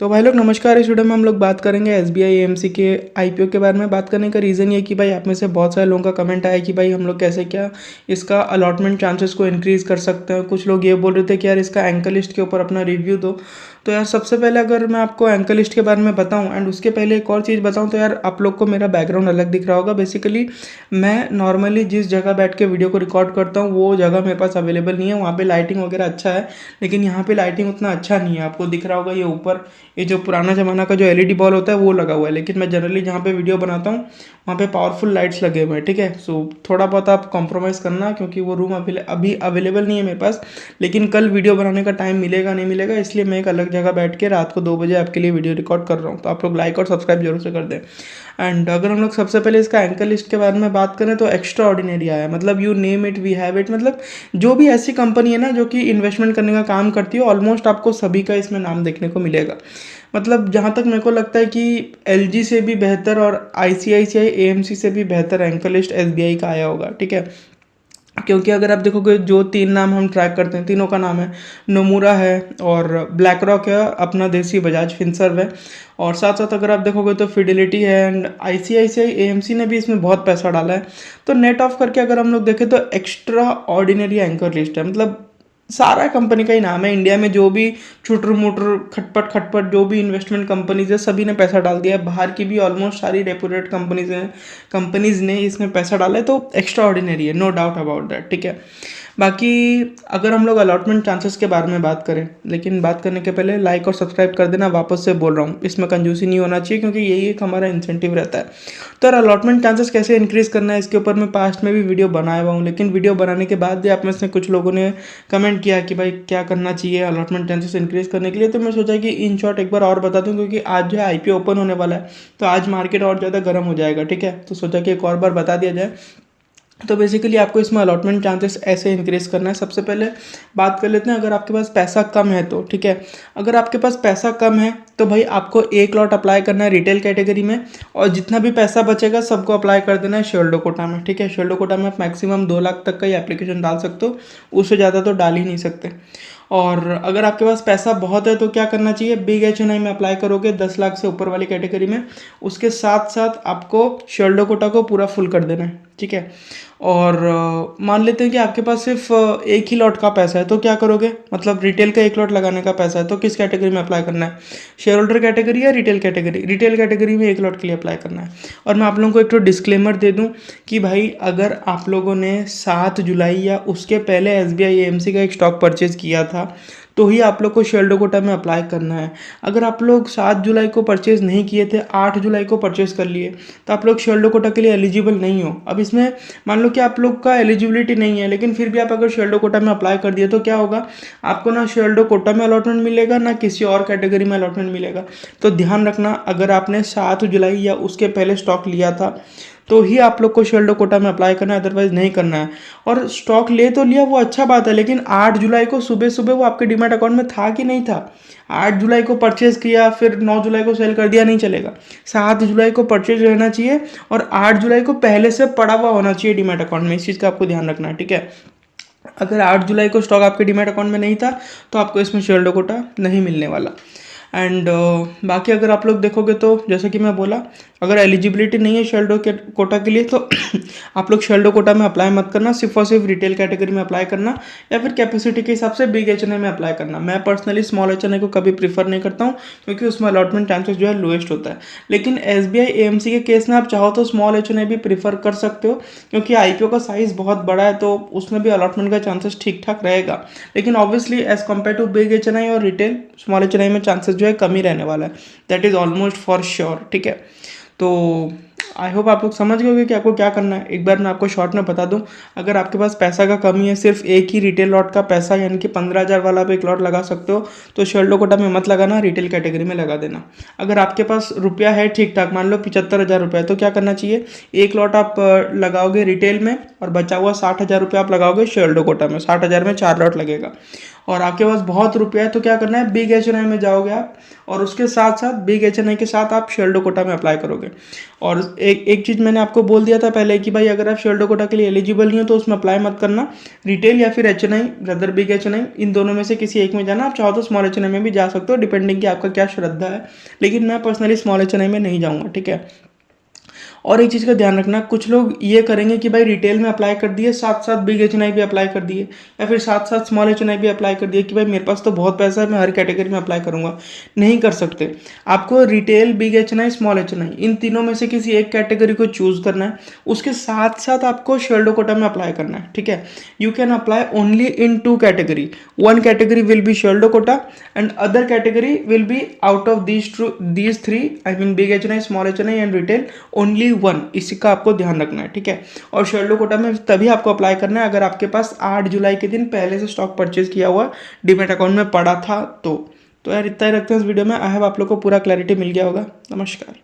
तो भाई लोग नमस्कार। इस वीडियो में हम लोग बात करेंगे एसबीआई एएमसी के आईपीओ के बारे में। बात करने का रीज़न ये कि भाई आप में से बहुत सारे लोगों का कमेंट आया कि भाई हम लोग कैसे क्या इसका अलॉटमेंट चांसेस को इंक्रीज़ कर सकते हैं। कुछ लोग ये बोल रहे थे कि यार इसका एंकर लिस्ट के ऊपर अपना रिव्यू दो। तो यार सबसे पहले अगर मैं आपको एंकर लिस्ट के बारे में बताऊं एंड उसके पहले एक और चीज़ बताऊं तो यार आप लोग को मेरा बैकग्राउंड अलग दिख रहा होगा। बेसिकली मैं नॉर्मली जिस जगह बैठ के वीडियो को रिकॉर्ड करता हूँ वो जगह मेरे पास अवेलेबल नहीं है। वहाँ पे लाइटिंग वगैरह अच्छा है लेकिन यहाँ पे लाइटिंग उतना अच्छा नहीं है। आपको दिख रहा होगा ये ऊपर ये जो पुराना ज़माना का जो एलईडी बॉल होता है वो लगा हुआ है, लेकिन मैं जनरली जहाँ पे वीडियो बनाता हूँ वहाँ पे पावरफुल लाइट्स लगे हुए हैं। ठीक है, सो थोड़ा बहुत आप कॉम्प्रोमाइज़ करना क्योंकि वो रूम अभी अवेलेबल नहीं है मेरे पास। लेकिन कल वीडियो बनाने का टाइम मिलेगा नहीं मिलेगा, इसलिए मैं एक अलग जगह बैठ के रात को 2 बजे आपके लिए वीडियो रिकॉर्ड कर रहा हूँ। तो आप लोग लाइक और सब्सक्राइब जरूर से कर दें। एंड अगर हम लोग सबसे पहले इसका एंकर लिस्ट के बारे में बात करें तो एक्स्ट्रा ऑर्डिनरी आया है। मतलब you name it we have it. मतलब जो भी ऐसी कंपनी है ना जो कि इन्वेस्टमेंट करने का काम करती है ऑलमोस्ट आपको सभी का इसमें नाम देखने को मिलेगा। मतलब जहाँ तक मेरे को लगता है कि एलजी से भी बेहतर और आईसीआईसीआई एएमसी से भी बेहतर एंकर लिस्ट एसबीआई का आया होगा। ठीक है, क्योंकि अगर आप देखोगे जो 3 नाम हम ट्रैक करते हैं तीनों का नाम है नोमुरा है और ब्लैक रॉक है, अपना देसी बजाज फिनसर्व है, और साथ साथ अगर आप देखोगे तो फिडेलिटी है एंड आईसीआईसीआई एएमसी ने भी इसमें बहुत पैसा डाला है। तो नेट ऑफ करके अगर हम लोग देखें तो एक्स्ट्रा ऑर्डिनरी एंकर लिस्ट है। मतलब सारा कंपनी का ही नाम है। इंडिया में जो भी छुटर मुटर खटपट खटपट जो भी इन्वेस्टमेंट कंपनीज है सभी ने पैसा डाल दिया है। बाहर की भी ऑलमोस्ट सारी रेपुटेड कंपनीज ने इसमें पैसा डाला है। तो एक्स्ट्रा ऑर्डिनरी है, नो डाउट अबाउट दैट। ठीक है, बाकी अगर हम लोग अलॉटमेंट चांसेस के बारे में बात करें, लेकिन बात करने के पहले लाइक और सब्सक्राइब कर देना। वापस से बोल रहा हूँ इसमें कंजूसी नहीं होना चाहिए क्योंकि यही एक हमारा इंसेंटिव रहता है। तो यार अलॉटमेंट चांसेस कैसे इंक्रीज़ करना है इसके ऊपर मैं पास्ट में भी वीडियो बनाया हुआ हूँ, लेकिन वीडियो बनाने के बाद भी आप में से कुछ लोगों ने कमेंट किया कि भाई क्या करना चाहिए अलॉटमेंट चांसेस इंक्रीज़ करने के लिए। तो मैं सोचा कि इन शॉर्ट एक बार और बता दूँ क्योंकि आज जो है आईपीओ ओपन होने वाला है तो आज मार्केट और ज़्यादा गर्म हो जाएगा। ठीक है, तो सोचा कि एक और बार बता दिया जाए। तो बेसिकली आपको इसमें अलॉटमेंट चांसेस ऐसे इंक्रीज करना है। सबसे पहले बात कर लेते हैं अगर आपके पास पैसा कम है तो। ठीक है, अगर आपके पास पैसा कम है तो भाई आपको एक लॉट अप्लाई करना है रिटेल कैटेगरी में और जितना भी पैसा बचेगा सबको अप्लाई कर देना है शेयरडो कोटा में। ठीक है, शेयरडो कोटा में आप मैक्सिमम 2 लाख तक का ही एप्लीकेशन डाल सकते हो, उससे ज़्यादा तो डाल ही नहीं सकते। और अगर आपके पास पैसा बहुत है तो क्या करना चाहिए, बिग एचएनआई में अप्लाई करोगे 10 लाख से ऊपर वाली कैटेगरी में। उसके साथ साथ आपको शेयरडो कोटा को पूरा फुल कर देना है। ठीक है, और मान लेते हैं कि आपके पास सिर्फ एक ही लॉट का पैसा है तो क्या करोगे, मतलब रिटेल का एक लॉट लगाने का पैसा है तो किस कैटेगरी में अप्लाई करना है, शेयर होल्डर कैटेगरी या रिटेल कैटेगरी। रिटेल कैटेगरी में एक लॉट के लिए अप्लाई करना है। और मैं आप लोगों को एक तो डिस्क्लेमर दे दूं कि भाई अगर आप लोगों ने 7 जुलाई या उसके पहले एसबीआई एएमसी का एक स्टॉक परचेज किया था तो ही आप लोग को शेयरडो कोटा में अप्लाई करना है। अगर आप लोग 7 जुलाई को परचेज नहीं किए थे, 8 जुलाई को परचेज कर लिए तो आप लोग शेयरडो कोटा के लिए एलिजिबल नहीं हो। अब इसमें मान लो कि आप लोग का एलिजिबिलिटी नहीं है लेकिन फिर भी आप अगर शेयरडो कोटा में अप्लाई कर दिए तो क्या होगा, आपको ना शेयरडो कोटा में अलॉटमेंट मिलेगा ना किसी और कैटेगरी में अलॉटमेंट मिलेगा। तो ध्यान रखना अगर आपने 7 जुलाई या उसके पहले स्टॉक लिया था तो ही आप लोग को शेयरडो कोटा में अप्लाई करना है, अदरवाइज नहीं करना है। और स्टॉक ले तो लिया वो अच्छा बात है, लेकिन 8 जुलाई को सुबह सुबह वो आपके डीमैट अकाउंट में था कि नहीं था। 8 जुलाई को परचेज किया फिर 9 जुलाई को सेल कर दिया, नहीं चलेगा। 7 जुलाई को परचेज रहना चाहिए और 8 जुलाई को पहले से पड़ा हुआ होना चाहिए डीमैट अकाउंट में। इस चीज़ का आपको ध्यान रखना है। ठीक है, अगर 8 जुलाई को स्टॉक आपके डीमैट अकाउंट में नहीं था तो आपको इसमें शेयरडो कोटा नहीं मिलने वाला। एंड बाकी अगर आप लोग देखोगे तो जैसे कि मैं बोला, अगर एलिजिबिलिटी नहीं है शेयरडो के कोटा के लिए तो आप लोग शेयरडो कोटा में अप्लाई मत करना, सिर्फ और सिर्फ रिटेल कैटेगरी में अप्लाई करना या फिर कैपेसिटी के हिसाब से बिग एचएनआई में अप्लाई करना। मैं पर्सनली स्मॉल एचएनआई को कभी प्रीफर नहीं करता हूँ क्योंकि उसमें अलॉटमेंट चांसेस जो है लोएस्ट होता है। लेकिन एसबीआई एएमसी के केस में आप चाहो तो स्मॉल एचएनआई भी प्रीफर कर सकते हो क्योंकि आईपीओ का साइज़ बहुत बड़ा है तो उसमें भी अलॉटमेंट का चांसेस ठीक ठाक रहेगा। लेकिन obviously as compare to big HNI और रिटेल, स्मॉल एचएनआई में चांसेस जो है कम ही रहने वाला है, that is almost for sure. ठीक है, तो आई होप आप लोग समझ गए होंगे कि आपको क्या करना है। एक बार मैं आपको शॉर्ट में बता दूं, अगर आपके पास पैसा का कमी है, सिर्फ एक ही रिटेल लॉट का पैसा यानी कि 15,000 वाला आप एक लॉट लगा सकते हो तो शेयरडो कोटा में मत लगाना, रिटेल कैटेगरी में लगा देना। अगर आपके पास रुपया है ठीक ठाक, मान लो 75,000 रुपया, तो क्या करना चाहिए, एक लॉट आप लगाओगे रिटेल में और बचा हुआ 60,000 रुपया आप लगाओगे शेयरडो कोटा में। 60,000 में 4 लॉट लगेगा। और आपके पास बहुत रुपया है तो क्या करना है, बिग एचएनआई में जाओगे आप और उसके साथ साथ बिग एचएनआई के साथ आप शेयरडो कोटा में अप्लाई करोगे। और एक चीज़ मैंने आपको बोल दिया था पहले कि भाई अगर आप शेयर होल्डर कोटा के लिए एलिजिबल नहीं हो तो उसमें अप्लाई मत करना। रिटेल या फिर HNI, रदर बिग HNI, इन दोनों में से किसी एक में जाना। आप चाहो तो स्मॉल HNI में भी जा सकते हो, डिपेंडिंग कि आपका क्या श्रद्धा है, लेकिन मैं पर्सनली स्मॉल HNI में नहीं जाऊँगा, ठीक है। और एक चीज़ का ध्यान रखना, कुछ लोग ये करेंगे कि भाई रिटेल में अप्लाई कर दिए, साथ साथ बिग HNI भी अप्लाई कर दिए, या फिर साथ साथ स्मॉल HNI भी अप्लाई कर दिए कि भाई मेरे पास तो बहुत पैसा है, मैं हर कैटेगरी में अप्लाई करूंगा। नहीं कर सकते। आपको retail, big HNI, small HNI, इन तीनों में से किसी एक कैटेगरी को चूज करना है। उसके साथ साथ आपको शेयर कोटा में अप्लाई करना है, ठीक है। You can apply only in 2 category. One category will be share quota and other category will be out of these 3, I mean big HNI, small HNI and retail, only 1। इसी का आपको ध्यान रखना है, ठीक है। और शेयर कोटा में तभी आपको अप्लाई करना है अगर आपके पास 8 जुलाई के दिन पहले से स्टॉक परचेज किया हुआ डीमैट अकाउंट में पड़ा था तो यार इतना ही रखते हैं इस वीडियो में। आई होप आप लोग को पूरा क्लैरिटी मिल गया होगा। नमस्कार।